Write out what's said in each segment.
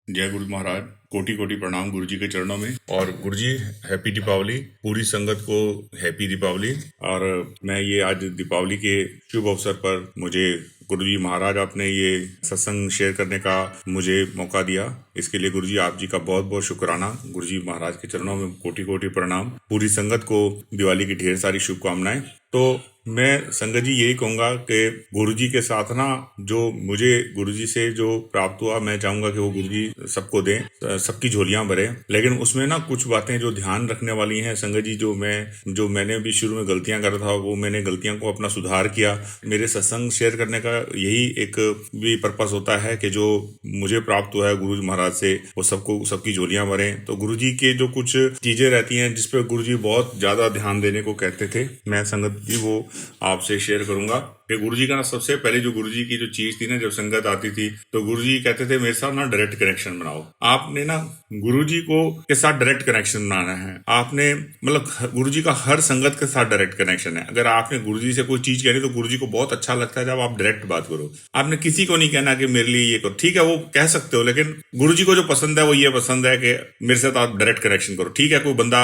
जय गुरु महाराज। कोटि कोटि प्रणाम गुरु जी के चरणों में। और गुरु जी, हैप्पी दीपावली। पूरी संगत को हैप्पी दीपावली। और मैं ये आज दीपावली के शुभ अवसर पर मुझे गुरु जी महाराज आपने ये सत्संग शेयर करने का मुझे मौका दिया, इसके लिए गुरु जी आप जी का बहुत बहुत शुक्राना। गुरु जी महाराज के चरणों में कोटि कोटि प्रणाम। पूरी संगत को दिवाली की ढेर सारी शुभकामनाएं। तो मैं संगत जी यही कहूँगा कि गुरु जी के साथ ना जो मुझे गुरु जी से जो प्राप्त हुआ, मैं चाहूँगा कि वो गुरु जी सबको दें, सबकी झोलियां भरे। लेकिन उसमें ना कुछ बातें जो ध्यान रखने वाली हैं संगत जी, जो मैंने भी शुरू में गलतियां कर रहा था, वो मैंने गलतियां को अपना सुधार किया। मेरे सत्संग शेयर करने का यही एक भी पर्पस होता है कि जो मुझे प्राप्त हुआ है गुरु जी महाराज से, वो सबकी झोलियां भरें। तो गुरु जी के जो कुछ चीजें रहती हैं जिसपे गुरु जी बहुत ज्यादा ध्यान देने को कहते थे, मैं संगत जी वो आपसे शेयर करूंगा। कि गुरु जी का ना सबसे पहले जो गुरु जी की जो चीज थी ना, जब संगत आती थी तो गुरु जी कहते थे मेरे साथ ना डायरेक्ट कनेक्शन बनाओ। आपने ना गुरु जी को के साथ डायरेक्ट कनेक्शन बनाना है। आपने मतलब गुरु जी का हर संगत के साथ डायरेक्ट कनेक्शन है। अगर आपने गुरु जी से कोई चीज कहनी तो गुरु जी को बहुत अच्छा लगता है जब आप डायरेक्ट बात करो। आपने किसी को नहीं कहना कि मेरे लिए ये करो, ठीक है वो कह सकते हो, लेकिन गुरु जी को जो पसंद है वो ये पसंद है कि मेरे साथ आप डायरेक्ट कनेक्शन करो। ठीक है, कोई बंदा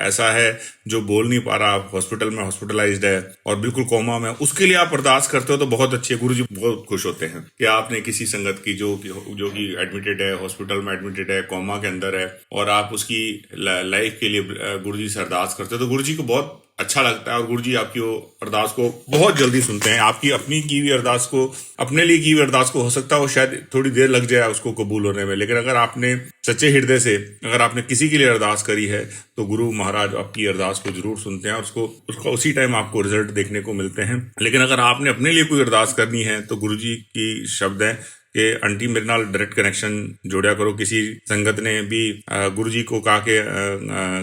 ऐसा है जो बोल नहीं पा रहा, हॉस्पिटल में हॉस्पिटलाइज्ड है और बिल्कुल कोमा में, उसके लिए आप अरदास करते हो तो बहुत अच्छे, गुरु जी बहुत खुश होते हैं कि आपने किसी संगत की जो कि एडमिटेड है, हॉस्पिटल में एडमिटेड है, कोमा के अंदर है, और आप उसकी लाइफ के लिए गुरु जी से अरदास करते हो तो गुरु जी को बहुत अच्छा लगता है। और गुरु जी आपकी वो अरदास को बहुत जल्दी सुनते हैं। आपकी अपनी की हुई अरदास को, अपने लिए की हुई अरदास को हो सकता है वो शायद थोड़ी देर लग जाए उसको कबूल होने में, लेकिन अगर आपने सच्चे हृदय से अगर आपने किसी के लिए अरदास करी है तो गुरु महाराज आपकी अरदास को जरूर सुनते हैं और उसका उसी टाइम आपको रिजल्ट देखने को मिलते हैं। लेकिन अगर आपने अपने लिए कोई अरदास करनी है तो गुरु जी की शब्द है कि आंटी मेरे नाल डायरेक्ट कनेक्शन जोड़ा करो। किसी संगत ने भी गुरु जी को कहा कि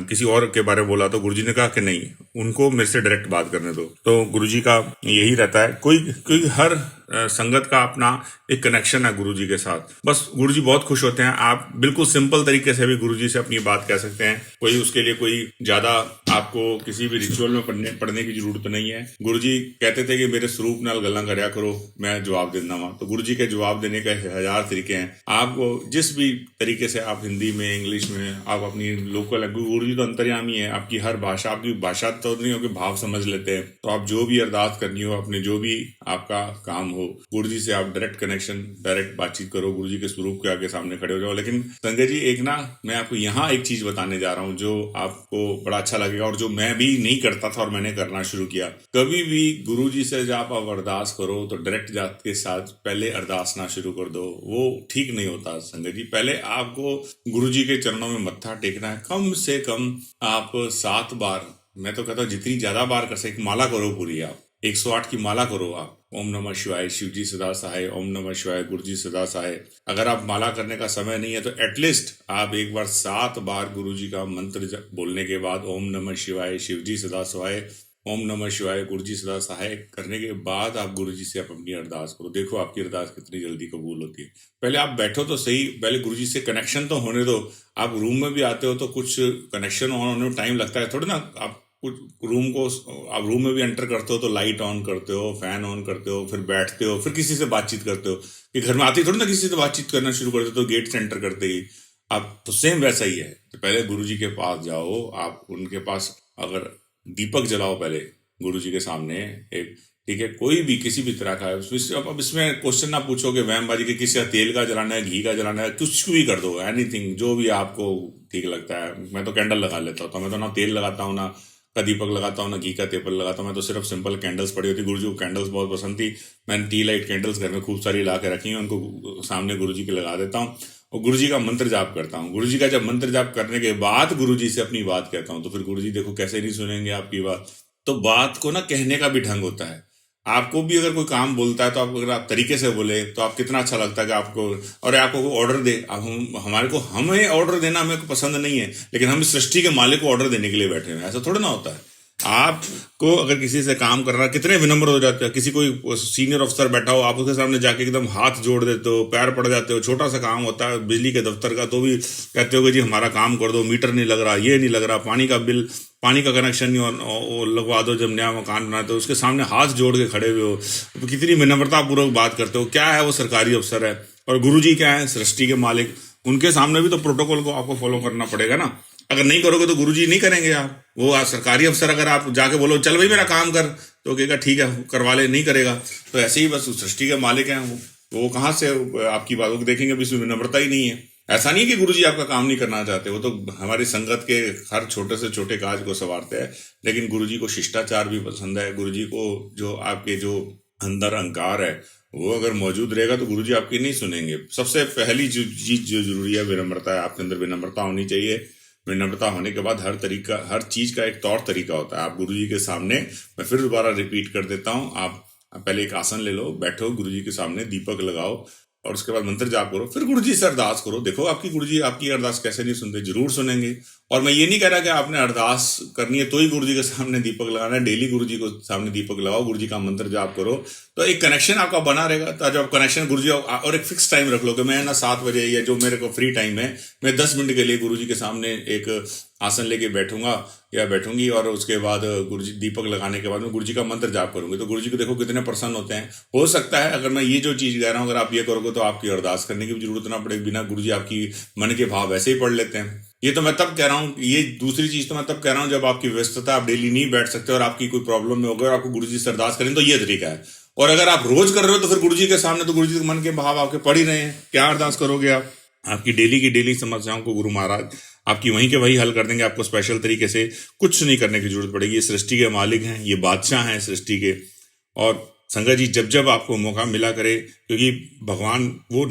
किसी और के बारे में बोला तो गुरु जी ने कहा कि नहीं, उनको मेरे से डायरेक्ट बात करने दो। तो गुरु जी का यही रहता है। कोई हर संगत का अपना एक कनेक्शन है गुरु जी के साथ। बस गुरु जी बहुत खुश होते हैं। आप बिल्कुल सिंपल तरीके से भी गुरु जी से अपनी बात कह सकते हैं। कोई उसके लिए कोई ज्यादा आपको किसी भी रिचुअल में पढ़ने की जरूरत नहीं है। गुरु जी कहते थे कि मेरे स्वरूप नाल गल्ला करया करो, मैं जवाब देना वहां। तो गुरु जी के जवाब देने के 1000 तरीके हैं। आपको जिस भी तरीके से आप हिंदी में, इंग्लिश में, आप अपनी लोकल लैंग्वेज, गुरु जी तो अंतर्यामी है। आपकी हर भाषा, आपकी भाषा तो नहीं होगी, भाव समझ लेते हैं। तो आप जो भी अरदास करनी हो, अपने जो भी आपका काम हो, गुरु जी से आप डायरेक्ट कनेक्शन, डायरेक्ट बातचीत करो। गुरु जी के स्वरूप के आगे सामने खड़े हो जाओ। लेकिन संजय जी एक ना, मैं आपको यहाँ एक चीज बताने जा रहा हूँ जो आपको बड़ा अच्छा लगेगा और जो मैं भी नहीं करता था और मैंने करना शुरू किया। कभी भी गुरु जी से जब आप अरदास करो तो डायरेक्ट जात के साथ पहले अरदास ना शुरू कर दो, वो ठीक नहीं होता संजय जी। पहले आपको गुरु जी के चरणों में मत्था टेकना है। कम से कम आप 7 बार, मैं तो कहता हूँ जितनी ज्यादा बार कर सके, माला करो पूरी। आप 108 की माला करो। आप ओम नमः शिवाय, शिव जी सदा सहाय, ओम नमः शिवाय, गुरु जी सदा सहाय। अगर आप माला करने का समय नहीं है तो एटलीस्ट आप एक बार 7 बार गुरु जी का मंत्र बोलने के बाद ओम नमः शिवाय, शिव जी सदा सहाय, ओम नमः शिवाय, गुरु जी सदा सहाय करने के बाद आप गुरु जी से अपनी अरदास करो। देखो आपकी अरदास कितनी जल्दी कबूल होती है। पहले आप बैठो तो सही, पहले गुरु जी से कनेक्शन तो होने दो। आप रूम में भी आते हो तो कुछ कनेक्शन ऑन होने में टाइम लगता है थोड़ा ना। आप कुछ आप रूम में भी एंटर करते हो तो लाइट ऑन करते हो, फैन ऑन करते हो, फिर बैठते हो, फिर किसी से बातचीत करते हो। कि घर में आते ही थोड़ी ना किसी से बातचीत करना शुरू कर देते हो गेट से एंटर करते ही। आप तो सेम वैसा ही है। तो पहले गुरु जी के पास जाओ, आप उनके पास अगर दीपक जलाओ पहले गुरु जी के सामने एक, ठीक है, कोई भी किसी भी तरह का। अब इसमें क्वेश्चन ना पूछो कि वहमबाजी के किसी का तेल का जलाना है, घी का जलाना है, कुछ भी कर दो, एनीथिंग जो भी आपको ठीक लगता है। मैं तो कैंडल लगा लेता हूँ, तो मैं तो ना तेल लगाता हूँ, ना का दीपक लगाता हूँ, ना घी का तेपल लगाता हूँ। मैं तो सिर्फ सिंपल कैंडल्स पड़ी होती। गुरु जी को कैंडल्स बहुत पसंद थी। मैंने टी लाइट कैंडल्स घर में खूब सारी ला के रखी हैं, उनको सामने गुरु जी के लगा देता हूँ और गुरु जी का मंत्र जाप करता हूँ। गुरु जी का जब मंत्र जाप करने के बाद गुरु जी से अपनी बात कहता हूँ तो फिर गुरु जी देखो कैसे नहीं सुनेंगे आपकी बात। तो बात को ना कहने का भी ढंग होता है। आपको भी अगर कोई काम बोलता है तो आप अगर आप तरीके से बोले तो आप कितना अच्छा लगता है कि आपको, और आपको ऑर्डर दे। अब हमें ऑर्डर देना हमें को पसंद नहीं है, लेकिन हम इस सृष्टि के मालिक को ऑर्डर देने के लिए बैठे हैं। ऐसा थोड़ा ना होता है। आपको अगर किसी से काम करना, कितने विनम्र हो जाते हैं। किसी कोई सीनियर अफसर बैठा हो, आप उसके सामने जाके एकदम हाथ जोड़ देते हो, पैर पड़ जाते हो। छोटा सा काम होता है बिजली के दफ्तर का, तो भी कहते हो कि जी हमारा काम कर दो, मीटर नहीं लग रहा, ये नहीं लग रहा, पानी का कनेक्शन नहीं लगवा दो। जब नया मकान बनाते हो उसके सामने हाथ जोड़ के खड़े हुए हो, कितनी विनम्रता पूर्वक बात करते हो। क्या है वो सरकारी अफसर है और गुरु जी क्या है, सृष्टि के मालिक। उनके सामने भी तो प्रोटोकॉल को आपको फॉलो करना पड़ेगा ना। अगर नहीं करोगे तो गुरुजी नहीं करेंगे। आप वो सरकारी अफसर अगर आप जाके बोलो चल भाई मेरा काम कर, तो कहेगा ठीक है करवा ले, नहीं करेगा। तो ऐसे ही बस सृष्टि के मालिक हैं वो कहाँ से आपकी बातों को देखेंगे, भी इसमें विनम्रता ही नहीं है। ऐसा नहीं कि गुरुजी आपका काम नहीं करना चाहते, वो तो हमारी संगत के हर छोटे से छोटे कार्य को संवारते हैं। लेकिन गुरुजी को शिष्टाचार भी पसंद है। गुरुजी को जो आपके जो अंदर अहंकार है वो अगर मौजूद रहेगा तो गुरुजी आपकी नहीं सुनेंगे। सबसे पहली जो चीज जो जरूरी है विनम्रता है। आपके अंदर विनम्रता होनी चाहिए। विनम्रता होने के बाद हर चीज का एक तौर तरीका होता है। आप गुरुजी के सामने, मैं फिर दोबारा रिपीट कर देता हूँ, आप पहले एक आसन ले लो, बैठो गुरुजी के सामने, दीपक लगाओ और उसके बाद मंत्र जाप करो, फिर गुरुजी से अरदास करो। देखो आपकी गुरुजी आपकी अरदास कैसे नहीं सुनते, जरूर सुनेंगे। और मैं ये नहीं कह रहा कि आपने अरदास करनी है तो ही गुरुजी के सामने दीपक लगाना है। डेली गुरुजी को सामने दीपक लगाओ, गुरुजी का मंत्र जाप करो, तो एक कनेक्शन आपका बना रहेगा। तो जब कनेक्शन गुरुजी, और एक फिक्स टाइम रख लो कि मैं ना 7 बजे या जो मेरे को फ्री टाइम है, मैं 10 मिनट के लिए गुरुजी के सामने एक आसन लेके बैठूंगा या बैठूंगी, और उसके बाद गुरुजी दीपक लगाने के बाद मैं गुरुजी का मंत्र जाप करूंगी। तो गुरुजी को देखो कितने प्रसन्न होते हैं। हो सकता है अगर मैं ये जो चीज कह रहा हूँ अगर आप ये करोगे तो आपकी अरदास करने की भी जरूरत ना पड़ेगी, बिना गुरुजी आपकी मन के भाव वैसे ही पढ़ लेते हैं। ये तो मैं तब कह रहा हूँ, ये दूसरी चीज तो मैं तब कह रहा हूँ जब आपकी व्यस्तता, आप डेली नहीं बैठ सकते और आपकी कोई प्रॉब्लम में होगा और आपको गुरुजी से अरदास करें, तो ये तरीका है। और अगर आप रोज कर रहे हो तो फिर गुरुजी के सामने तो गुरुजी के मन के भाव आपके पढ़ ही रहे हैं, क्या अरदास करोगे आप? आपकी डेली की डेली समस्याओं को गुरु महाराज आपकी वहीं के वही हल कर देंगे। आपको स्पेशल तरीके से कुछ नहीं करने की जरूरत पड़ेगी। ये सृष्टि के मालिक हैं, ये बादशाह हैं सृष्टि के। और संगत जी जब जब आपको मौका मिला करे, क्योंकि भगवान वो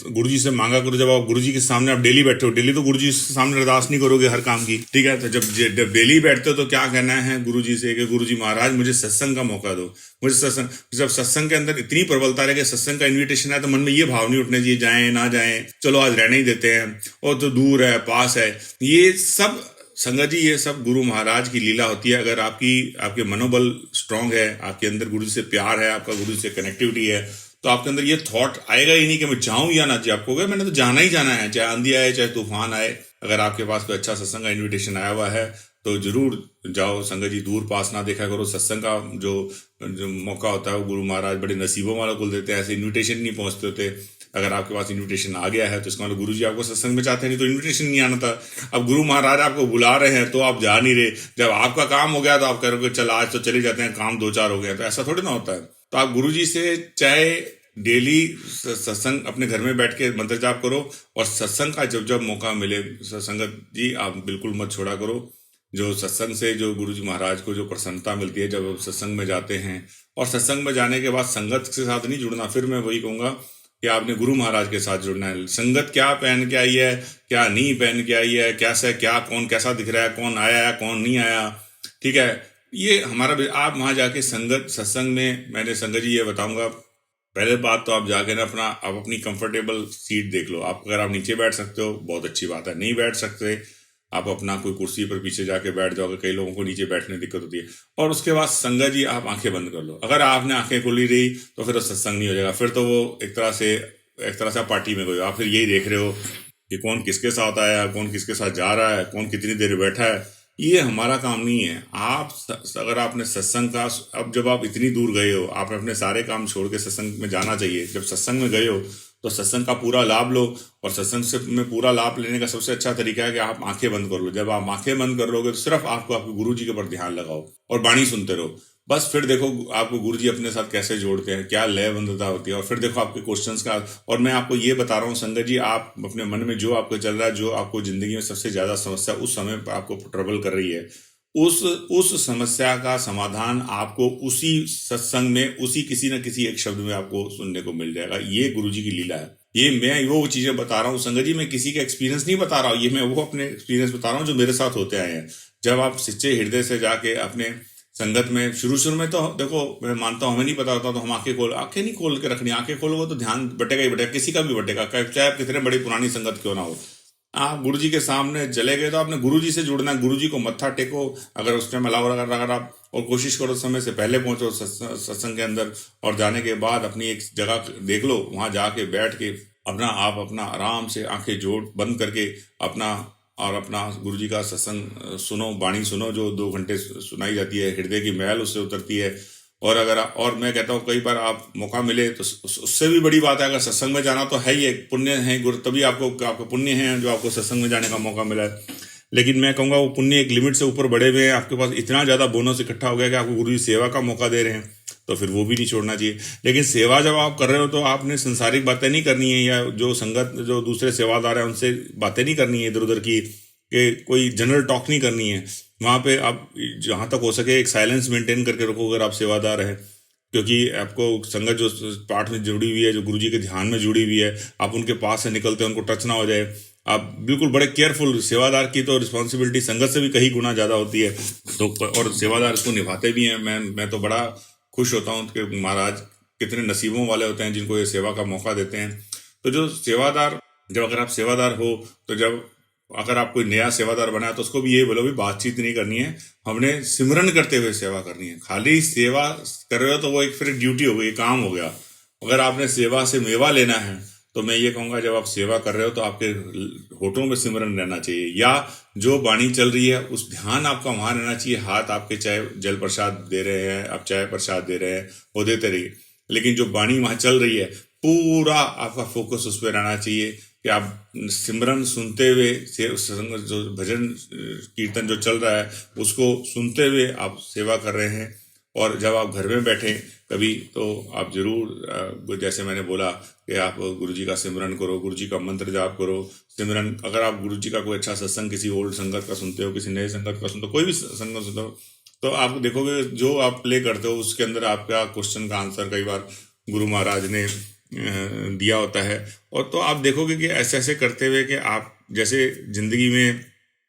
गुरुजी से मांगा करो। जब आप गुरुजी के सामने आप डेली बैठे हो, डेली तो गुरुजी के सामने अरदास नहीं करोगे हर काम की, ठीक है। तो जब डेली बैठते हो तो क्या कहना है गुरुजी से कि गुरुजी महाराज मुझे सत्संग का मौका दो, मुझे सत्संग। जब सत्संग के अंदर इतनी प्रबलता रहे कि सत्संग का इन्विटेशन है तो मन में ये भाव नहीं उठने चाहिए जाएं ना जाएं, चलो आज रहने ही देते हैं, और तो दूर है पास है। ये सब संगत जी ये सब गुरु महाराज की लीला होती है। अगर आपके मनोबल स्ट्रांग है, आपके अंदर गुरु से प्यार है, आपका गुरु से कनेक्टिविटी है, तो आपके अंदर ये थॉट आएगा ही नहीं कि मैं जाऊं या ना जाऊं। आपको मैंने तो जाना ही जाना है, चाहे आंधी आए चाहे तूफान आए। अगर आपके पास कोई अच्छा सत्संग का इन्विटेशन आया हुआ है तो जरूर जाओ। संगत जी दूर पास ना देखा करो। सत्संग का जो मौका होता है वो गुरु महाराज बड़े नसीबों वालों को देते हैं, ऐसे इन्विटेशन नहीं पहुंचते होते। अगर आपके पास इन्विटेशन आ गया है तो इसका मतलब गुरुजी आपको सत्संग में चाहते हैं, नहीं तो इन्विटेशन नहीं आना था। अब गुरु महाराज आपको बुला रहे हैं तो आप जा नहीं रहे। जब आपका काम हो गया तो आप कहोगे चल आज तो चले जाते हैं, काम 2-4 हो गया, तो ऐसा थोड़ी ना होता है। तो आप गुरुजी से चाहे डेली सत्संग अपने घर में बैठ के मंत्र जाप करो, और सत्संग का जब जब मौका मिले संगत जी आप बिल्कुल मत छोड़ा करो। जो सत्संग से जो गुरुजी महाराज को जो प्रसन्नता मिलती है जब सत्संग में जाते हैं, और सत्संग में जाने के बाद संगत के साथ नहीं जुड़ना। फिर मैं वही कहूँगा कि आपने गुरु महाराज के साथ जुड़ना है। संगत क्या पहन के आई है, क्या नहीं पहन के आई है, कैसा क्या कौन कैसा दिख रहा है, कौन आया है कौन नहीं आया, ठीक है, ये हमारा। आप वहां जाके संगत सत्संग में, मैंने संगत जी ये बताऊंगा, पहले बात तो आप जाके ना आप अपनी कंफर्टेबल सीट देख लो। आप अगर आप नीचे बैठ सकते हो बहुत अच्छी बात है, नहीं बैठ सकते आप अपना कोई कुर्सी पर पीछे जाके बैठ जाओगे। कई लोगों को नीचे बैठने दिक्कत होती है। और उसके बाद संगत जी आप आंखें बंद कर लो। अगर आपने आंखें खोली रही तो फिर सत्संग नहीं हो जाएगा। फिर तो वो एक तरह से आप पार्टी में गए। आप फिर यही देख रहे हो कि कौन किसके साथ आया, कौन किसके साथ जा रहा है, कौन कितनी देर बैठा है। ये हमारा काम नहीं है। अगर आपने सत्संग का, अब जब आप इतनी दूर गए हो, आपने अपने सारे काम छोड़ के सत्संग में जाना चाहिए। जब सत्संग में गए हो तो सत्संग का पूरा लाभ लो। और सत्संग से में पूरा लाभ लेने का सबसे अच्छा तरीका है कि आप आंखें बंद कर लो। जब आप आंखें बंद कर लोगे तो सिर्फ आपके गुरु जी के ऊपर ध्यान लगाओ और वाणी सुनते रहो। बस फिर देखो आपको गुरु जी अपने साथ कैसे जोड़ते हैं, क्या लयबद्धता होती है। और फिर देखो आपके क्वेश्चंस का। और मैं आपको ये बता रहा हूँ संगत जी, आप अपने मन में जो आपको चल रहा है, जो आपको जिंदगी में सबसे ज्यादा समस्या उस समय पर आपको ट्रबल कर रही है, उस समस्या का समाधान आपको उसी सत्संग में, उसी किसी न किसी एक शब्द में आपको सुनने को मिल जाएगा। ये गुरुजी की लीला है। ये मैं वो चीजें बता रहा हूँ संगत जी, मैं किसी का एक्सपीरियंस नहीं बता रहा हूँ, ये मैं वो अपने एक्सपीरियंस बता रहा हूँ जो मेरे साथ होते आए हैं। जब आप सच्चे हृदय से जाके अपने संगत में, शुरू में तो देखो मैं मानता हूँ हमें नहीं पता होता तो हम आंखें नहीं खोल के रखनी। आंखें खोलोगे तो ध्यान बटेगा ही बटेगा, किसी का भी बटेगा, चाहे आप कितने बड़ी पुरानी संगत क्यों ना हो। आप गुरुजी के सामने चले गए तो आपने गुरुजी से जुड़ना है। गुरुजी को मत्था टेको, अगर उस टाइम अलाउ अगर आप, और कोशिश करो समय से पहले पहुंचो सत्संग के अंदर। और जाने के बाद अपनी एक जगह देख लो, वहां जाके बैठ के अपना आराम से आंखें जोड़ बंद करके अपना गुरुजी का सत्संग सुनो, वाणी सुनो जो 2 घंटे सुनाई जाती है। हृदय की मैल उससे उतरती है। और और मैं कहता हूँ कई बार आप मौका मिले तो उससे भी बड़ी बात है, अगर सत्संग में जाना तो है ही, एक पुण्य है गुरु, तभी आपको पुण्य है जो आपको सत्संग में जाने का मौका मिला है। लेकिन मैं कहूँगा वो पुण्य एक लिमिट से ऊपर बढ़े हुए हैं, आपके पास इतना ज़्यादा बोनस इकट्ठा हो गया कि आपको गुरु जी सेवा का मौका दे रहे हैं, तो फिर वो भी नहीं छोड़ना चाहिए। लेकिन सेवा जब आप कर रहे हो तो आपने संसारिक बातें नहीं करनी है, या जो संगत जो दूसरे सेवादार हैं उनसे बातें नहीं करनी है इधर उधर की, कि कोई जनरल टॉक नहीं करनी है। वहाँ पे आप जहाँ तक हो सके एक साइलेंस मेंटेन करके रखो अगर आप सेवादार हैं, क्योंकि आपको संगत जो पाठ में जुड़ी हुई है, जो गुरुजी के ध्यान में जुड़ी हुई है, आप उनके पास से निकलते हैं उनको टच ना हो जाए। आप बिल्कुल बड़े केयरफुल, सेवादार की तो रिस्पॉन्सिबिलिटी संगत से भी कहीं गुना ज़्यादा होती है, तो और सेवादार इसको निभाते भी हैं। मैं तो बड़ा खुश होता हूँ कि महाराज कितने नसीबों वाले होते हैं जिनको ये सेवा का मौका देते हैं। तो जो सेवादार, जब अगर आप सेवादार हो तो जब अगर आप कोई नया सेवादार बना है तो उसको भी ये बोलो भी बातचीत नहीं करनी है, हमने सिमरन करते हुए सेवा करनी है। खाली सेवा कर रहे हो तो वो एक फिर ड्यूटी हो गई, काम हो गया। अगर आपने सेवा से मेवा लेना है तो मैं ये कहूँगा जब आप सेवा कर रहे हो तो आपके होठों में सिमरन रहना चाहिए, या जो वाणी चल रही है उस ध्यान आपका वहाँ रहना चाहिए। हाथ आपके चाहे जल प्रसाद दे रहे हैं, आप चाय प्रसाद दे रहे हैं, वो देते रहिए, लेकिन जो वाणी वहाँ चल रही है पूरा आपका फोकस उस पर रहना चाहिए कि आप सिमरन सुनते हुए जो भजन कीर्तन जो चल रहा है उसको सुनते हुए आप सेवा कर रहे हैं। और जब आप घर में बैठे कभी तो आप जरूर, जैसे मैंने बोला कि आप गुरुजी का सिमरन करो, गुरुजी का मंत्र जाप करो। सिमरन, अगर आप गुरुजी का कोई अच्छा सत्संग किसी ओल्ड संगत का सुनते हो, किसी नए संगत का सुनते हो, कोई भी संगत सुनते हो, तो आप देखोगे जो आप प्ले करते हो उसके अंदर आपका क्वेश्चन का आंसर कई बार गुरु महाराज ने दिया होता है। और तो आप देखोगे कि ऐसे ऐसे करते हुए कि आप जैसे जिंदगी में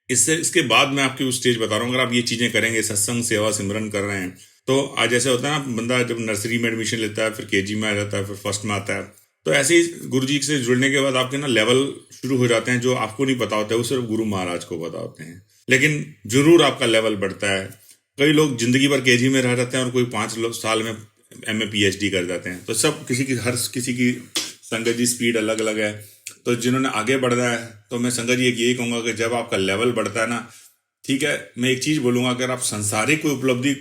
इसके बाद मैं आपकी उस स्टेज बता रहा हूँ, अगर आप ये चीज़ें करेंगे, सत्संग सेवा सिमरन कर रहे हैं, तो आज जैसे होता है ना, बंदा जब नर्सरी में एडमिशन लेता है, फिर केजी में आ जाता है, फिर फर्स्ट में आता है, तो ऐसे ही गुरुजी से जुड़ने के बाद आपके ना लेवल शुरू हो जाते हैं जो आपको नहीं पता होता है, वो सिर्फ गुरु महाराज को पता होते हैं। लेकिन जरूर आपका लेवल बढ़ता है। कई लोग जिंदगी भर केजी में रह जाते हैं और कोई 5 साल में MA PhD कर जाते हैं। तो सब किसी की संगत जी स्पीड अलग अलग है। तो जिन्होंने आगे बढ़ना है, तो मैं संगत जी यही कहूँगा कि जब आपका लेवल बढ़ता है ना, ठीक है, मैं एक चीज़ बोलूँगा, अगर आप संसारिक कोई उपलब्धि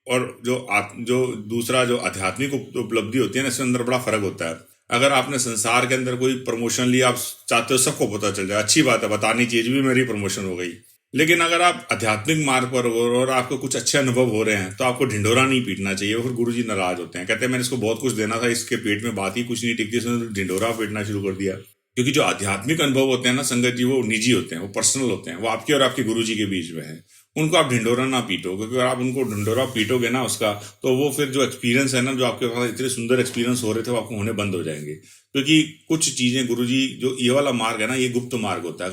और जो दूसरा जो आध्यात्मिक उपलब्धि होती है ना, इसके अंदर बड़ा फर्क होता है। अगर आपने संसार के अंदर कोई प्रमोशन लिया, आप चाहते हो सबको पता चल जाए, अच्छी बात है, बतानी चाहिए भी मेरी प्रमोशन हो गई। लेकिन अगर आप आध्यात्मिक मार्ग पर हो और आपको कुछ अच्छे अनुभव हो रहे हैं तो आपको ढिंढोरा नहीं पीटना चाहिए। फिर गुरुजी नाराज होते हैं, कहते हैं मैंने इसको बहुत कुछ देना था, इसके पेट में बात ही कुछ नहीं टिकती, इसने ढिंढोरा पीटना शुरू कर दिया। क्योंकि जो आध्यात्मिक अनुभव होते हैं ना संगत जी, वो निजी होते हैं, वो पर्सनल होते हैं, वो आपके और आपके गुरुजी के बीच में है। उनको आप ढिंडोरा ना पीटो, क्योंकि अगर आप उनको ढिंडोरा पीटोगे ना उसका, तो वो फिर जो एक्सपीरियंस है ना, जो आपके पास इतने सुंदर एक्सपीरियंस हो रहे थे, वो आपको होने बंद हो जाएंगे। क्योंकि कुछ चीज़ें गुरुजी, जो ये वाला मार्ग है ना, ये गुप्त मार्ग होता है।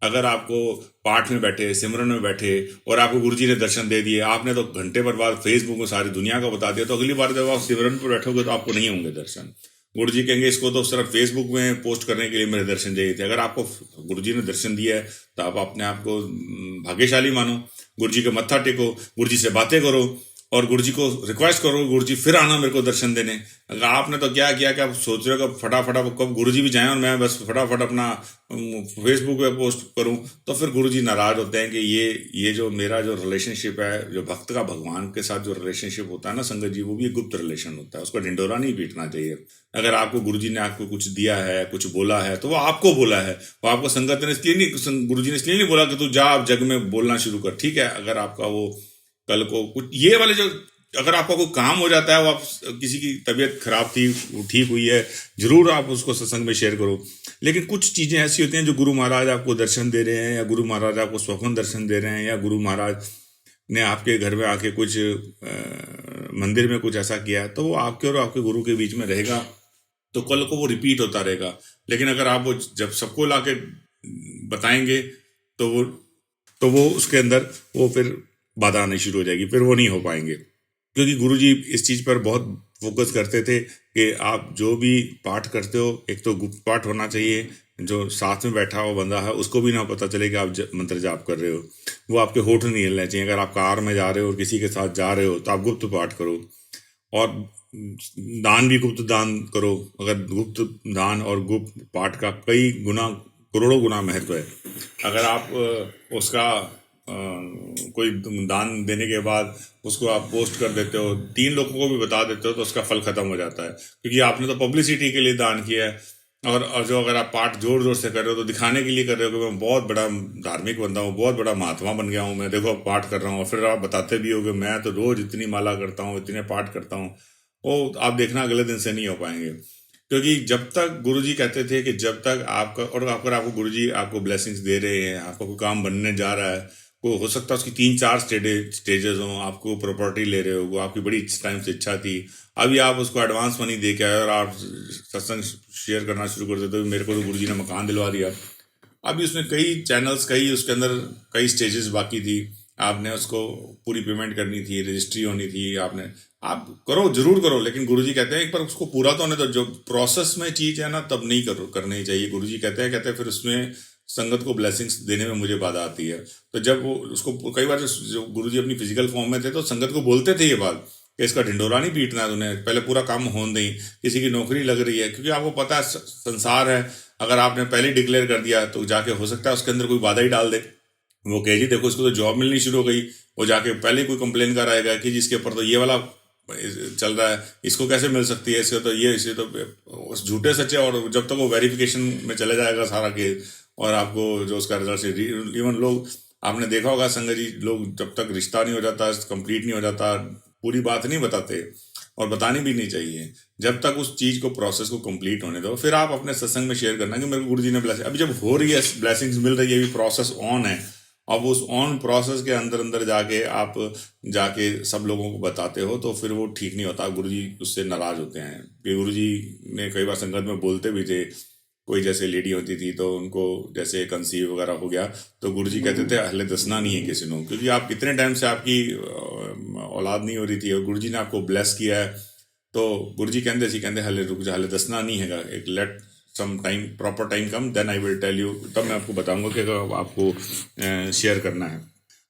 अगर आपको पाठ में बैठे, सिमरन में बैठे और आपको गुरुजी ने दर्शन दे दिए, आपने तो घंटे भर बाद फेसबुक में सारी दुनिया को बता दिया, तो अगली बार जब आप सिमरन पर बैठोगे तो आपको नहीं होंगे दर्शन। गुरुजी कहेंगे इसको तो सिर्फ फेसबुक में पोस्ट करने के लिए मेरे दर्शन चाहिए थे। अगर आपको गुरुजी ने दर्शन दिया है तो आप अपने आप को भाग्यशाली मानो, गुरुजी के मत्था टेको, गुरुजी से बातें करो और गुरुजी को रिक्वेस्ट करो, गुरुजी फिर आना मेरे को दर्शन देने। अगर आपने तो क्या किया कि आप सोच रहे हो कि फटाफट कब गुरुजी भी जाएं और मैं बस फटाफट अपना फेसबुक पे पोस्ट करूं, तो फिर गुरुजी नाराज होते हैं कि ये जो मेरा जो रिलेशनशिप है, जो भक्त का भगवान के साथ जो रिलेशनशिप होता है ना संगत जी, वो भी एक गुप्त रिलेशन होता है, उसको ढिंडोरा नहीं पीटना चाहिए। अगर आपको गुरुजी ने आपको कुछ दिया है, कुछ बोला है, तो वो आपको बोला है, वो आपको संगत ने इसलिए नहीं, गुरुजी ने इसलिए नहीं बोला कि तू जा आप जग में बोलना शुरू कर। ठीक है, अगर आपका वो कल को कुछ ये वाले जो, अगर आपका कोई काम हो जाता है, वो आप किसी की तबीयत खराब थी, वो ठीक हुई है, जरूर आप उसको सत्संग में शेयर करो। लेकिन कुछ चीज़ें ऐसी होती हैं जो गुरु महाराज आपको दर्शन दे रहे हैं, या गुरु महाराज आपको स्वप्न दर्शन दे रहे हैं, या गुरु महाराज ने आपके घर में आके कुछ मंदिर में कुछ ऐसा किया, तो वो आपके और आपके गुरु के बीच में रहेगा, तो कल को वो रिपीट होता रहेगा। लेकिन अगर आप वो जब सबको ला के बताएंगे तो वो उसके अंदर वो फिर बाधा आनी शुरू हो जाएगी, फिर वो नहीं हो पाएंगे। क्योंकि गुरुजी इस चीज़ पर बहुत फोकस करते थे कि आप जो भी पाठ करते हो, एक तो गुप्त पाठ होना चाहिए, जो साथ में बैठा हुआ बंदा है उसको भी ना पता चले कि आप मंत्र जाप कर रहे हो, वो आपके होठ नहीं हिलने चाहिए। अगर आप कार में जा रहे हो और किसी के साथ जा रहे हो तो आप गुप्त पाठ करो, और दान भी गुप्त दान करो। अगर गुप्त दान और गुप्त पाठ का कई गुना, करोड़ों गुना महत्व है। अगर आप उसका कोई दान देने के बाद उसको आप पोस्ट कर देते हो, 3 लोगों को भी बता देते हो, तो उसका फल खत्म हो जाता है, क्योंकि आपने तो पब्लिसिटी के लिए दान किया है। और जो अगर आप पाठ जोर जोर से कर रहे हो तो दिखाने के लिए कर रहे हो कि मैं बहुत बड़ा धार्मिक बंदा हूँ, बहुत बड़ा महात्मा बन गया हूँ, मैं देखो पाठ कर रहा हूँ, और फिर आप बताते भी हो कि मैं तो रोज इतनी माला करता हूँ, इतने पाठ करता हूँ। वो आप देखना अगले दिन से नहीं हो पाएंगे, क्योंकि जब तक गुरुजी कहते थे कि जब तक आपका, और अगर आपको गुरुजी आपको ब्लेसिंग्स दे रहे हैं, आपका कोई काम बनने जा रहा है, को हो सकता है उसकी 3-4 स्टेजेस हों, आपको प्रॉपर्टी ले रहे हो, वो आपकी बड़ी टाइम से इच्छा थी, अभी आप उसको एडवांस मनी दे के आए और आप सत्संग शेयर करना शुरू कर देते हो, मेरे को तो गुरुजी ने मकान दिलवा दिया। अभी उसमें कई चैनल्स, कई उसके अंदर कई स्टेजेस बाकी थी, आपने उसको पूरी पेमेंट करनी थी, रजिस्ट्री होनी थी, आपने, आप करो, जरूर करो, लेकिन गुरुजी कहते हैं एक बार उसको पूरा तो होने दो। जो प्रोसेस में चीज है ना, तब नहीं करो, करनी ही चाहिए। गुरुजी कहते हैं फिर उसमें संगत को ब्लेसिंग्स देने में मुझे बाधा आती है। तो जब वो उसको कई बार जो गुरुजी अपनी फिजिकल फॉर्म में थे तो संगत को बोलते थे ये बात कि इसका ढिंडोरा नहीं पीटना है, तूने पहले पूरा काम होने दें, किसी की नौकरी लग रही है, क्योंकि आपको पता है संसार है, अगर आपने पहले डिक्लेयर कर दिया तो जाके हो सकता है उसके अंदर कोई बाधा ही डाल दे। वो कहे जी देखो इसको तो जॉब मिलनी शुरू हो गई, वो जाके पहले ही कोई कंप्लेन कर आएगा कि जिसके ऊपर तो ये वाला चल रहा है, इसको कैसे मिल सकती है, इसको तो ये, इसे तो उस झूठे सच्चे, और जब तक वो वेरिफिकेशन में चले जाएगा सारा केस, और आपको जो उसका रिजल्ट से, इवन लोग, आपने देखा होगा संगत जी, लोग जब तक रिश्ता नहीं हो जाता, कंप्लीट नहीं हो जाता, पूरी बात नहीं बताते, और बतानी भी नहीं चाहिए। जब तक उस चीज को, प्रोसेस को कंप्लीट होने दो, फिर आप अपने सत्संग में शेयर करना कि मेरे को गुरुजी ने ब्लेसिंग, अभी जब हो रही है, ब्लेसिंग्स मिल रही है, अभी प्रोसेस ऑन है। अब उस ऑन प्रोसेस के अंदर अंदर जाके आप जाके सब लोगों को बताते हो तो फिर वो ठीक नहीं होता, गुरुजी उससे नाराज होते हैं। कि गुरुजी ने कई बार संगत में बोलते भी थे, कोई जैसे लेडी होती थी तो उनको जैसे कंसीव वगैरह हो गया तो गुरुजी कहते थे हले दसना नहीं है किसी को, क्योंकि आप इतने टाइम से आपकी औलाद नहीं हो रही थी और गुरुजी ने आपको ब्लेस किया है, तो गुरुजी कहते हले रुक जा, हले दसना नहीं है, एक let some time, proper time come, then I will tell you, तब मैं आपको बताऊंगा कि आपको शेयर करना है।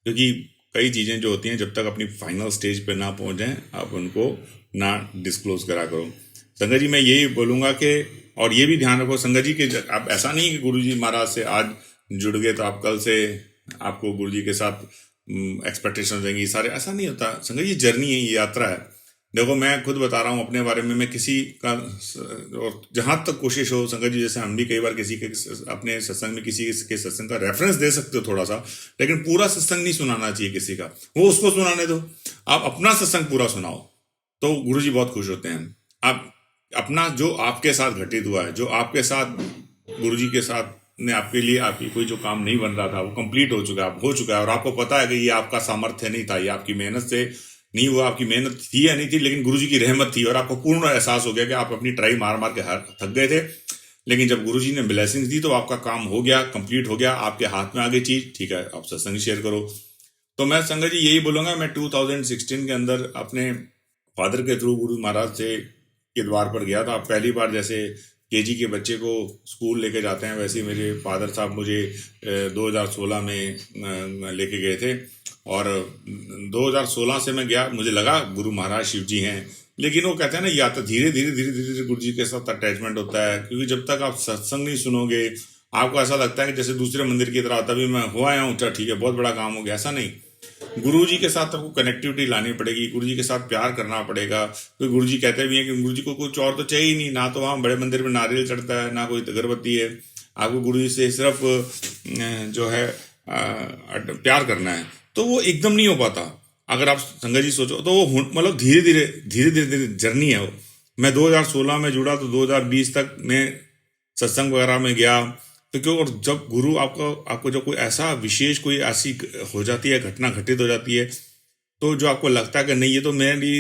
क्योंकि कई चीज़ें जो होती हैं जब तक अपनी फाइनल स्टेज पे ना पहुंच जाएं, आप उनको ना डिस्क्लोज करा करो। संगत जी मैं यही बोलूँगा कि, और ये भी ध्यान रखो संगत जी कि आप ऐसा नहीं कि गुरुजी महाराज से आज जुड़ गए तो आप कल से आपको गुरुजी के साथ एक्सपेक्टेशन हो जाएंगी सारे, ऐसा नहीं होता संगत। ये जर्नी है, ये यात्रा है। देखो मैं खुद बता रहा हूँ अपने बारे में, मैं किसी का, और जहाँ तक कोशिश हो संगत जी, जैसे हम भी कई बार किसी के अपने सत्संग में किसी के सत्संग का रेफरेंस दे सकते हो थोड़ा सा, लेकिन पूरा सत्संग नहीं सुनाना चाहिए किसी का, वो उसको सुनाने दो, आप अपना सत्संग पूरा सुनाओ तो गुरुजी बहुत खुश होते हैं। आप अपना जो आपके साथ घटित हुआ है, जो आपके साथ गुरुजी के साथ ने आपके लिए, आपकी कोई जो काम नहीं बन रहा था वो कंप्लीट हो चुका है, हो चुका है, और आपको पता है कि ये आपका सामर्थ्य नहीं था, ये आपकी मेहनत से नहीं हुआ, आपकी मेहनत थी या नहीं थी, लेकिन गुरुजी की रहमत थी, और आपको पूर्ण एहसास हो गया कि आप अपनी ट्राई मार मार के थक गए थे, लेकिन जब गुरुजी ने ब्लेसिंग दी तो आपका काम हो गया, कंप्लीट हो गया, आपके हाथ में आ गई चीज, ठीक है आप सत्संग शेयर करो। तो मैं संगत जी यही बोलूंगा, मैं 2016 के अंदर अपने फादर के थ्रू गुरु महाराज से के द्वार पर गया था। पहली बार जैसे केजी के बच्चे को स्कूल लेके जाते हैं, वैसे ही मेरे फादर साहब मुझे 2016 में लेके गए थे, और 2016 से मैं गया, मुझे लगा गुरु महाराज शिव जी हैं, लेकिन वो कहते हैं ना, या तो धीरे धीरे गुरु जी के साथ अटैचमेंट होता है, क्योंकि जब तक आप सत्संग नहीं सुनोगे आपको ऐसा लगता है कि जैसे दूसरे मंदिर की तरह, तभी मैं हो आया हूँ, ठीक है बहुत बड़ा काम हो गया, ऐसा नहीं। गुरु जी के साथ आपको कनेक्टिविटी लानी पड़ेगी, गुरु जी के साथ प्यार करना पड़ेगा। तो गुरु जी कहते भी हैं कि गुरु जी को कुछ और तो चाहिए ही नहीं, ना तो वहाँ बड़े मंदिर में नारियल चढ़ता है, ना कोई अगरबत्ती है, आपको गुरु जी से सिर्फ जो है प्यार करना है। तो वो एकदम नहीं हो पाता, अगर आप संगत जी सोचो तो वो मतलब धीरे धीरे जर्नी है वो। मैं 2016 में जुड़ा तो 2020 तक मैं सत्संग वगैरह में गया, तो क्यों, और जब गुरु आपको जब कोई ऐसा विशेष, कोई ऐसी हो जाती है, घटना घटित हो जाती है, तो जो आपको लगता है कि नहीं ये तो मेरी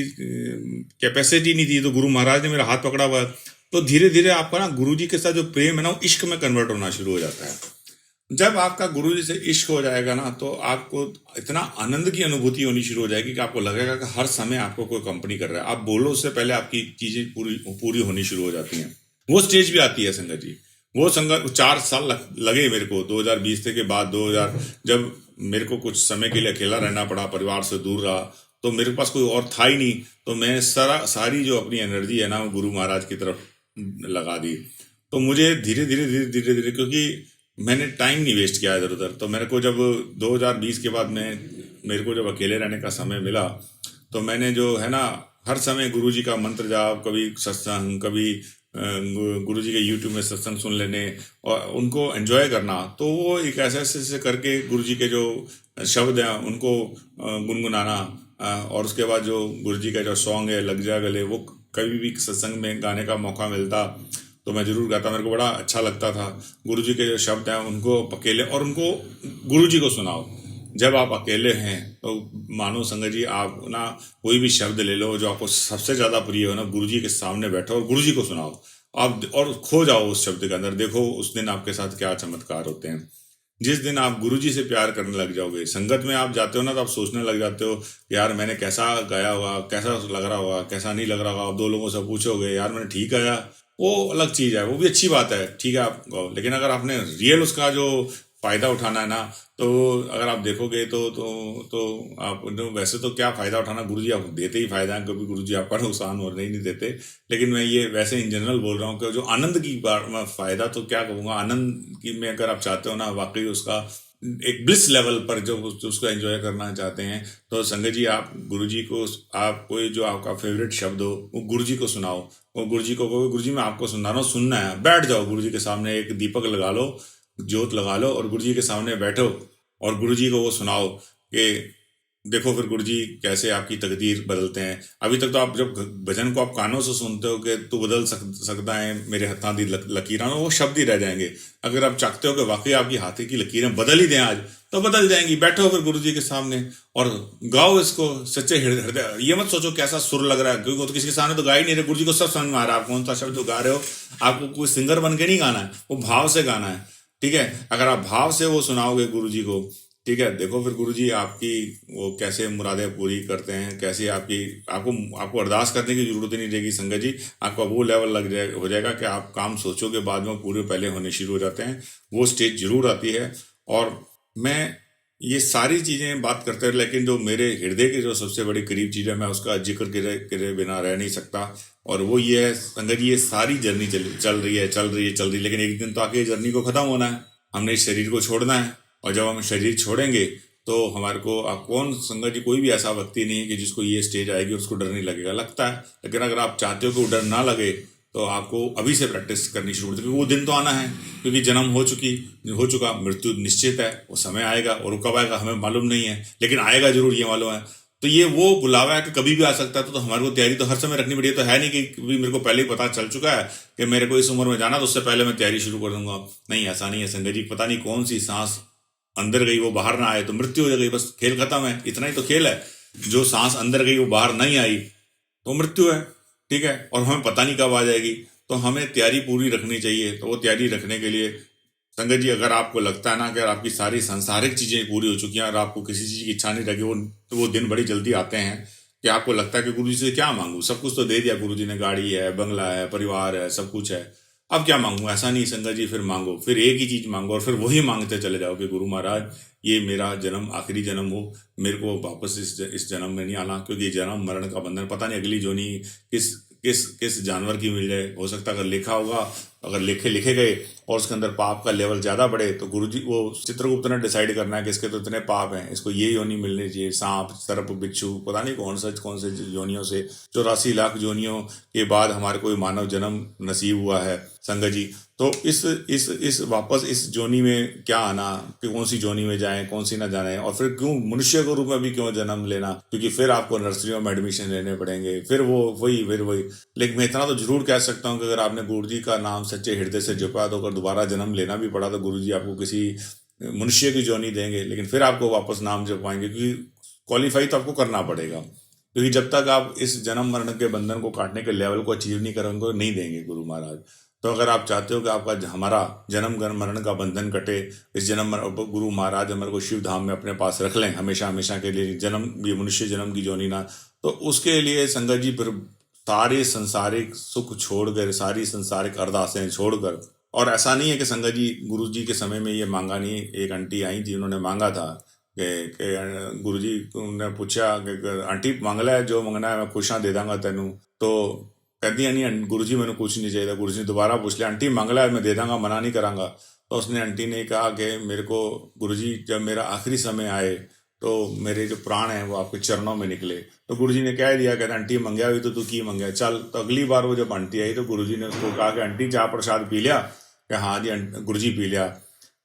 कैपेसिटी नहीं थी, तो गुरु महाराज ने मेरा हाथ पकड़ा हुआ है, तो धीरे धीरे आपका ना गुरु जी के साथ जो प्रेम है ना, वो इश्क में कन्वर्ट होना शुरू हो जाता है। जब आपका गुरु जी से इश्क हो जाएगा ना, तो आपको इतना आनंद की अनुभूति होनी शुरू हो जाएगी कि आपको लगेगा कि हर समय आपको कोई कंपनी कर रहा है, आप बोलो उससे पहले आपकी चीजें पूरी होनी शुरू हो जाती हैं। वो स्टेज भी आती है संगत जी। वो संगत 4 साल लगे मेरे को, 2020 के बाद 2000, जब मेरे को कुछ समय के लिए अकेला रहना पड़ा, परिवार से दूर रहा, तो मेरे पास कोई और था ही नहीं, तो मैं सारी जो अपनी एनर्जी है ना, वो गुरु महाराज की तरफ लगा दी। तो मुझे धीरे धीरे क्योंकि मैंने टाइम नहीं वेस्ट किया इधर उधर। तो मेरे को जब 2020 के बाद में मेरे को जब अकेले रहने का समय मिला, तो मैंने जो है ना, हर समय गुरुजी का मंत्र जाप, कभी सत्संग, कभी गुरुजी के यूट्यूब में सत्संग सुन लेने और उनको एंजॉय करना। तो वो एक ऐसे ऐसे करके गुरुजी के जो शब्द हैं उनको गुनगुनाना, और उसके बाद जो गुरुजी का जो सॉन्ग है लग जा गले, वो कभी भी सत्संग में गाने का मौका मिलता तो मैं जरूर गाता। मेरे को बड़ा अच्छा लगता था। गुरुजी के जो शब्द हैं उनको अकेले, और उनको गुरुजी को सुनाओ। जब आप अकेले हैं तो मानो संगत जी, आप ना कोई भी शब्द ले लो जो आपको सबसे ज्यादा प्रिय हो ना, गुरुजी के सामने बैठो और गुरुजी को सुनाओ आप, और खो जाओ उस शब्द के अंदर। देखो उस दिन आपके साथ क्या चमत्कार होते हैं। जिस दिन आप गुरुजी से प्यार करने लग जाओगे, संगत में आप जाते हो ना, तो आप सोचने लग जाते हो कि यार मैंने कैसा गाया होगा, कैसा लग रहा होगा, कैसा नहीं लग रहा होगा। आप दो लोगों से पूछोगे यार मैंने ठीक गाया, वो अलग चीज है, वो भी अच्छी बात है, ठीक है आप गाओ। लेकिन अगर आपने रियल उसका जो फायदा उठाना है ना, तो अगर आप देखोगे तो आप तो वैसे तो क्या फायदा उठाना, गुरुजी आपको देते ही फायदा है, कभी गुरुजी आपका नुकसान और नहीं देते। लेकिन मैं ये वैसे इन जनरल बोल रहा हूँ कि जो आनंद की बात, मैं फायदा तो क्या कहूँगा, आनंद की में अगर आप चाहते हो ना वाकई उसका एक ब्लिस लेवल पर जो उसको एंजॉय करना चाहते हैं, तो संगत जी आप गुरुजी को, आप कोई जो आपका फेवरेट शब्द हो वो गुरुजी को सुनाओ। वो गुरुजी को कहो गुरुजी मैं आपको सुना रहा हूँ, सुनना है, बैठ जाओ गुरुजी के सामने, एक दीपक लगा लो, जोत लगा लो और गुरुजी के सामने बैठो और गुरुजी को वो सुनाओ कि देखो फिर गुरुजी कैसे आपकी तकदीर बदलते हैं। अभी तक तो आप जब भजन को आप कानों से सुनते हो कि तू बदल सकता है मेरे हाथों दी लकीरां, वो शब्द ही रह जाएंगे। अगर आप चाहते हो कि वाकई आपकी हाथी की लकीरें बदल ही दें आज, तो बदल जाएंगी। बैठो फिर गुरुजी के सामने और गाओ इसको सच्चे हृदय। ये मत सोचो कैसा सुर लग रहा है, क्योंकि वो तो किसी के सामने तो गा ही नहीं रहे, गुरुजी को सब समझ में आ रहा है आप कौन सा शब्द गा रहे हो। आपको कोई सिंगर बन के नहीं गाना है, वो भाव से गाना है, ठीक है। अगर आप भाव से वो सुनाओगे गुरुजी को, ठीक है, देखो फिर गुरुजी आपकी वो कैसे मुरादें पूरी करते हैं, कैसे आपकी आपको आपको अरदास करने की जरूरत ही नहीं रहेगी संगत जी। आपका वो लेवल लग जाए हो जाएगा कि आप काम सोचोगे बाद में पूरे पहले होने शुरू हो जाते हैं। वो स्टेज जरूर आती है। और मैं ये सारी चीजें बात करते हैं, लेकिन जो मेरे हृदय की जो सबसे बड़ी करीब चीज है, मैं उसका जिक्र करे बिना रह नहीं सकता। और वो ये है संगत जी, ये सारी जर्नी चल रही है, लेकिन एक दिन तो आके जर्नी को खत्म होना है। हमने इस शरीर को छोड़ना है, और जब हम शरीर छोड़ेंगे तो हमारे को आप कौन संगत जी, कोई भी ऐसा व्यक्ति नहीं है कि जिसको ये स्टेज आएगी उसको डर नहीं लगेगा, लगता है। लेकिन अगर आप चाहते हो कि वो डर ना लगे, तो आपको अभी से प्रैक्टिस करनी शुरू कर दो, क्योंकि वो दिन तो आना है। क्योंकि जन्म हो चुका, मृत्यु निश्चित है, वो समय आएगा, और वो कब आएगा हमें मालूम नहीं है, लेकिन आएगा जरूर, ये मालूम है। तो ये वो बुलावा है कि कभी भी आ सकता है। तो हमारे को तैयारी तो हर समय रखनी पड़ेगी। तो है नहीं कि मेरे को पहले ही पता चल चुका है कि मेरे को इस उम्र में जाना, तो उससे पहले मैं तैयारी शुरू कर दूंगा। नहीं, ऐसा नहीं है संगत जी। पता नहीं कौन सी सांस अंदर गई वो बाहर ना आए तो मृत्यु हो गई, बस खेल खत्म है, इतना ही तो खेल है। जो सांस अंदर गई वो बाहर नहीं आई तो मृत्यु है, ठीक है। और हमें पता नहीं कब आ जाएगी, तो हमें तैयारी पूरी रखनी चाहिए। तो वो तैयारी रखने के लिए संगत जी, अगर आपको लगता है ना कि आपकी सारी सांसारिक चीजें पूरी हो चुकी हैं और आपको किसी चीज की इच्छा नहीं रही, वो दिन बड़ी जल्दी आते हैं कि आपको लगता है कि गुरु जी से क्या मांगू, सब कुछ तो दे दिया गुरु जी ने, गाड़ी है, बंगला है, परिवार है, सब कुछ है, अब क्या मांगू। ऐसा नहीं संगत जी, फिर मांगो, फिर एक ही चीज मांगो और फिर वही मांगते चले जाओ कि गुरु महाराज ये मेरा जन्म आखिरी जन्म हो, मेरे को वापस इस जन्म में नहीं आना, क्योंकि जन्म मरण का बंधन, पता नहीं अगली जोनी किस किस किस जानवर की मिल जाए। हो सकता है अगर लिखा होगा, अगर लिखे गए और उसके अंदर पाप का लेवल ज्यादा बढ़े, तो गुरुजी वो चित्रगुप्त ने डिसाइड करना है कि इसके तो इतने पाप हैं, इसको ये योनि मिलनी चाहिए, सांप, सर्प, बिच्छू, पता नहीं कौन से योनियों से 84 लाख योनियों के बाद हमारे को मानव जन्म नसीब हुआ है संगत जी। तो इस वापस इस जोनी में क्या आना, कि कौन सी जोनी में जाएं, कौन सी ना जाने, और फिर क्यों मनुष्य के रूप में भी क्यों जन्म लेना, क्योंकि फिर आपको नर्सरियों में एडमिशन लेने पड़ेंगे, फिर वही। लेकिन मैं इतना तो जरूर कह सकता हूँ कि अगर आपने गुरु जी का नाम सच्चे हृदय से जपा, तो अगर दोबारा जन्म लेना भी पड़ा तो गुरु जी आपको किसी मनुष्य की जोनी देंगे, लेकिन फिर आपको वापस नाम जपवाएंगे, क्योंकि क्वालिफाई तो आपको करना पड़ेगा। क्योंकि जब तक आप इस जन्म मरण के बंधन को काटने के लेवल को अचीव नहीं करेंगे, नहीं देंगे गुरु महाराज। तो अगर आप चाहते हो कि आपका हमारा जन्म मरण का बंधन कटे, इस जन्म गुरु महाराज हमारे को शिव धाम में अपने पास रख लें हमेशा हमेशा के लिए, जन्म ये मनुष्य जन्म की जोनी ना, तो उसके लिए संगत जी फिर सारे संसारिक सुख छोड़कर, सारी संसारिक अरदासें छोड़कर, और ऐसा नहीं है कि संगत जी गुरु जी के समय में ये मांगा नहीं। एक आंटी आई थी, उन्होंने मांगा था कि गुरु जी ने पूछा कि आंटी मंगला है, जो मंगना है मैं खुश दे दांगा तेनू। तो कहती है नहीं गुरु जी मैंने कुछ नहीं चाहिए। गुरु जी ने दोबारा पूछ लिया, आंटी मंगला है मैं दे दांगा, मना नहीं करांगा। तो उसने आंटी ने कहा कि मेरे को गुरुजी जब मेरा आखिरी समय आए तो मेरे जो प्राण हैं वो आपके चरणों में निकले। तो गुरुजी ने कह दिया, कहते आंटी मंगया हुई तो तू की मंगया चल। तो अगली बार वो जब आंटी आई तो गुरुजी ने उसको कहा कि आंटी चाय प्रसाद पी लिया? कि हाँ जी गुरुजी पी लिया।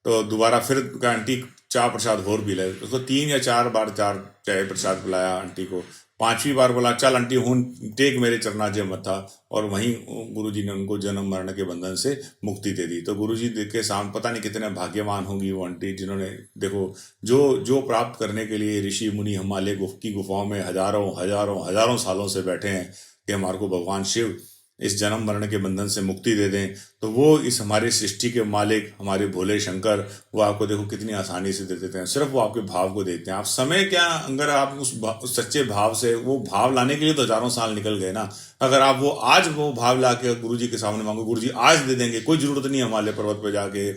तो दोबारा फिर कहा आंटी चाय प्रसाद और पी ले। उसको 3 या 4 बार चाय प्रसाद पिलाया आंटी को। 5वीं बार बोला चल आंटी हूं टेक मेरे चरनाजे मत्था। और वहीं गुरुजी ने उनको जन्म मरण के बंधन से मुक्ति दे दी। तो गुरुजी के सामने पता नहीं कितने भाग्यवान होंगी वो आंटी, जिन्होंने देखो जो जो प्राप्त करने के लिए ऋषि मुनि हिमालय की गुफाओं में हजारों हजारों हजारों सालों से बैठे हैं कि हमारे को भगवान शिव इस जन्म मरण के बंधन से मुक्ति दे दें। तो वो इस हमारे सृष्टि के मालिक हमारे भोले शंकर वो आपको देखो कितनी आसानी से दे देते हैं। सिर्फ वो आपके भाव को देखते हैं। आप समय क्या, अगर आप उस सच्चे भाव से वो भाव लाने के लिए तो हजारों साल निकल गए ना। अगर आप वो आज वो भाव ला के गुरु जी के सामने मांगो, गुरु जी आज दे देंगे। कोई जरूरत नहीं है हिमालय पर्वत पे जाके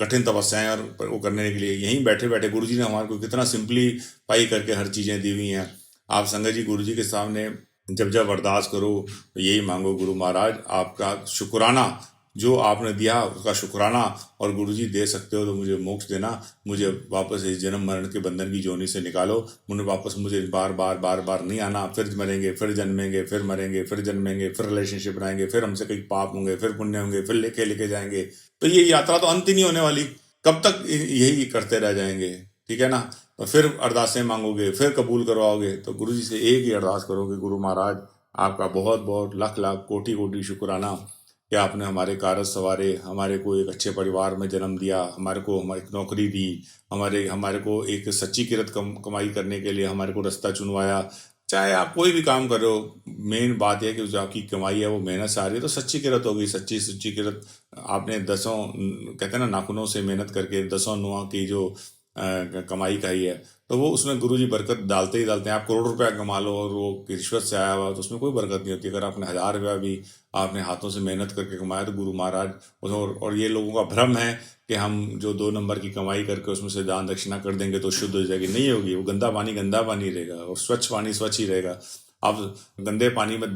कठिन तपस्याएं और वो करने के लिए। यहीं बैठे बैठे गुरु जी ने हमारे को कितना सिंपली पाई करके हर चीजें दी हुई हैं। आप संगत जी गुरु जी के सामने जब जब अरदास करो तो यही मांगो, गुरु महाराज आपका शुक्राना जो आपने दिया उसका शुक्राना, और गुरुजी दे सकते हो तो मुझे मोक्ष देना, मुझे वापस इस जन्म मरण के बंधन की जोनी से निकालो। मुझे बार बार बार बार नहीं आना। फिर मरेंगे, फिर जन्मेंगे, फिर मरेंगे, फिर जन्मेंगे, फिर रिलेशनशिप बनाएंगे, फिर हमसे कई पाप होंगे, फिर पुण्य होंगे, फिर लेके लेके जाएंगे। तो ये यात्रा तो अंत ही नहीं होने वाली। कब तक यही करते रह जाएंगे? ठीक है ना। तो फिर अरदासें मांगोगे, फिर कबूल करवाओगे। तो गुरु जी से एक ही अरदास करोगे, गुरु महाराज आपका बहुत बहुत लाख लाख कोटि कोटि शुक्राना कि आपने हमारे कारज सवारे, हमारे को एक अच्छे परिवार में जन्म दिया, हमारे को हमारी नौकरी दी, हमारे को एक सच्ची किरत कमाई करने के लिए हमारे को रास्ता चुनवाया। चाहे आप कोई भी काम कर रहे हो, मेन बात यह है कि जो आपकी कमाई है वो मेहनत से आ रही है तो सच्ची किरत होगी। सच्ची सच्ची किरत आपने दसों, कहते हैं ना, नाखूनों से मेहनत करके 10 नुआ की जो कमाई का ही है, तो वो उसमें गुरु जी बरकत डालते ही डालते हैं। आप करोड़ रुपया कमा लो और वो रिश्वत से आया हुआ तो उसमें कोई बरकत नहीं होती। अगर आपने 1000 रुपया भी आपने हाथों से मेहनत करके कमाया तो गुरु महाराज और ये लोगों का भ्रम है कि हम जो 2 नंबर की कमाई करके उसमें से दान दक्षिणा कर देंगे तो शुद्ध हो जाएगी। नहीं होगी। वो गंदा पानी रहेगा और स्वच्छ पानी स्वच्छ ही रहेगा। आप गंदे पानी में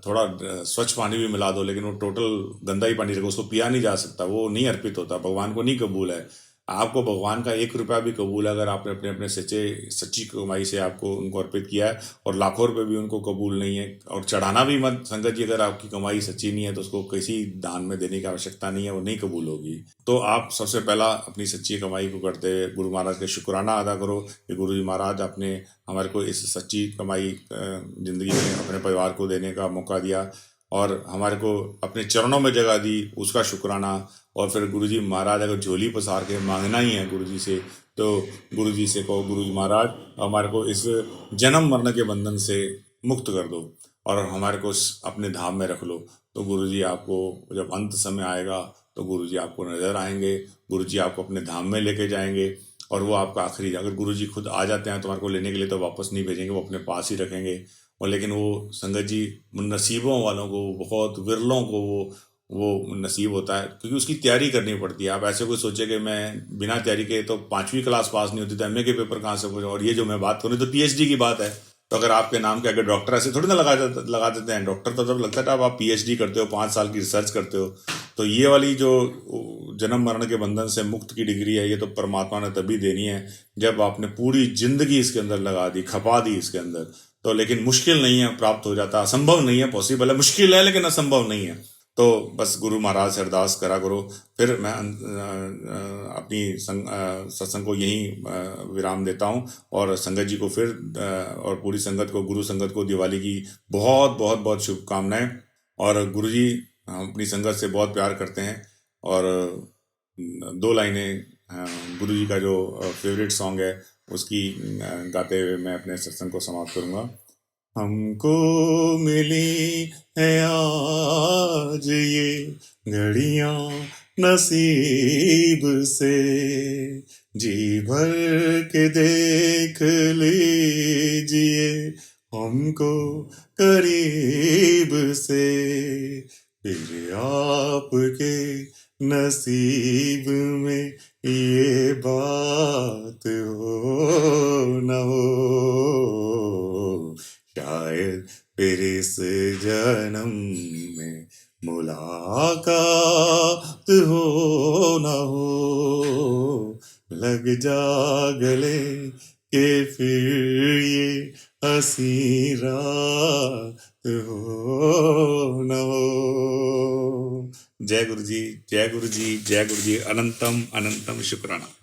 थोड़ा स्वच्छ पानी भी मिला दो लेकिन वो टोटल गंदा ही पानी रहेगा, उसको पिया नहीं जा सकता, वो नहीं अर्पित होता, भगवान को नहीं कबूल है। आपको भगवान का 1 रुपया भी कबूल है अगर आपने अपने अपने सच्ची कमाई से आपको उनको अर्पित किया है, और लाखों रुपए भी उनको कबूल नहीं है। और चढ़ाना भी मत संगत जी, अगर आपकी कमाई सच्ची नहीं है तो उसको किसी दान में देने की आवश्यकता नहीं है, वो नहीं कबूल होगी। तो आप सबसे पहला अपनी सच्ची कमाई को करते हुए गुरु महाराज के शुक्राना अदा करो कि गुरु जी महाराज आपने हमारे को इस सच्ची कमाई जिंदगी में अपने परिवार को देने का मौका दिया और हमारे को अपने चरणों में जगह दी, उसका शुक्राना। और फिर गुरुजी महाराज अगर झोली पसार के मांगना ही है गुरुजी से तो गुरुजी से कहो, गुरुजी महाराज हमारे को इस जन्म मरण के बंधन से मुक्त कर दो और हमारे को अपने धाम में रख लो। तो गुरुजी आपको जब अंत समय आएगा तो गुरुजी आपको नजर आएंगे, गुरुजी आपको अपने धाम में लेके जाएंगे और वो आपका आखिरी, अगर गुरुजी खुद आ जाते हैं तो हमारे को लेने के लिए तो वापस नहीं भेजेंगे, वो अपने पास ही रखेंगे। और लेकिन वो संगत जी नसीबों वालों को, बहुत विरलों को वो नसीब होता है, क्योंकि उसकी तैयारी करनी पड़ती है। आप ऐसे कोई सोचे कि मैं बिना तैयारी के तो 5वीं क्लास पास नहीं होती तो एमए के पेपर कहाँ से पूछूं, और ये जो मैं बात करूँ तो पीएचडी की बात है। तो अगर आपके नाम के आगे डॉक्टर ऐसे थोड़ी ना लगा देते हैं, डॉक्टर तो जब लगता है जब आप पीएचडी करते हो, 5 साल की रिसर्च करते हो। तो ये वाली जो जन्म मरण के बंधन से मुक्त की डिग्री है, ये तो परमात्मा ने तभी देनी है जब आपने पूरी जिंदगी इसके अंदर लगा दी, खपा दी इसके अंदर। तो लेकिन मुश्किल नहीं है, प्राप्त हो जाता, असंभव नहीं है, पॉसिबल है, मुश्किल है लेकिन असंभव नहीं है। तो बस गुरु महाराज से अरदास करा करो। फिर मैं अपनी सत्संग को यहीं विराम देता हूँ और संगत जी को फिर और पूरी संगत को, गुरु संगत को दिवाली की बहुत बहुत बहुत शुभकामनाएं। और गुरु जी अपनी संगत से बहुत प्यार करते हैं। और 2 लाइनें गुरु जी का जो फेवरेट सॉन्ग है उसकी गाते हुए मैं अपने सत्संग को समाप्त करूँगा। हमको मिली है आज ये घड़ियां नसीब से, जी भर के देख लीजिए हमको करीब से, फिर आपके नसीब में ये बात हो न हो, शायद फिर इस जन्म में मुलाकात हो ना हो, लग जा गले के फिर ये हंसी रात हो न हो। जय गुरु जी, जय गुरु जी, जय गुरु जी। अनंतम अनंतम शुक्राना।